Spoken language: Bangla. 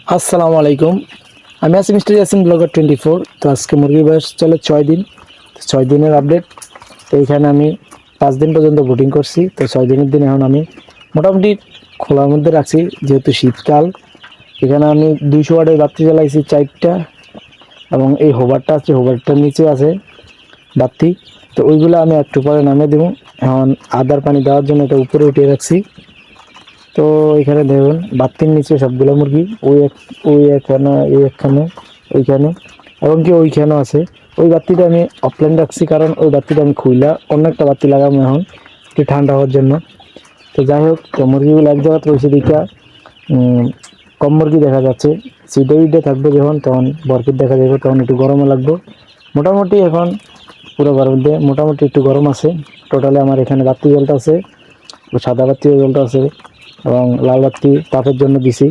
আসসালামু আলাইকুম। আমি আছি মিস্টার ইয়াসিন ব্লগার 24। তো আজকে মুরগির বয়স চলে 6 দিন। তো 6 দিনের আপডেট। তো এইখানে আমি 5 দিন পর্যন্ত বোটিং করছি। তো 6 দিনের দিন এখন আমি মোটামুটি খোলার মধ্যে রাখছি, যেহেতু শীতকাল। এখানে আমি 200 ওয়াটের বাতি জ্বালাইছি 4টা, এবং এই হোবারটা আছে, হোবারটার নিচে আছে বাতি। তো ওইগুলো আমি একটু পরে নামিয়ে দেবো। এখন আদার পানি দেওয়ার জন্য এটা উপরে উঠিয়ে রাখছি। তো এখানে দেখুন বাতির নিচে সবগুলো মুরগি, ওই এখানে, এই এখানে, ওইখানে, এবং কি ওইখানেও আছে। ওই বাতিটা আমি অফলাইন রাখছি, কারণ ওই বাতিটা আমি খুইলা অন্য একটা বাতি লাগাবো এখন একটু ঠান্ডা হওয়ার জন্য। তো যাই হোক, তো মুরগিগুলো এক জায়গাতে রয়েছে দিকা কম মুরগি দেখা যাচ্ছে। সিডে উইডে থাকবে যখন, তখন বরফিট দেখা যাবে, তখন একটু গরমও লাগবে। মোটামুটি এখন পুরো ঘরের মধ্যে মোটামুটি একটু গরম আছে। টোটালি আমার এখানে বাতি জ্বলতে আছে, সাদা বাতিও জ্বলতে আছে, এবং লাল বাতি তাপের জন্য দিছি।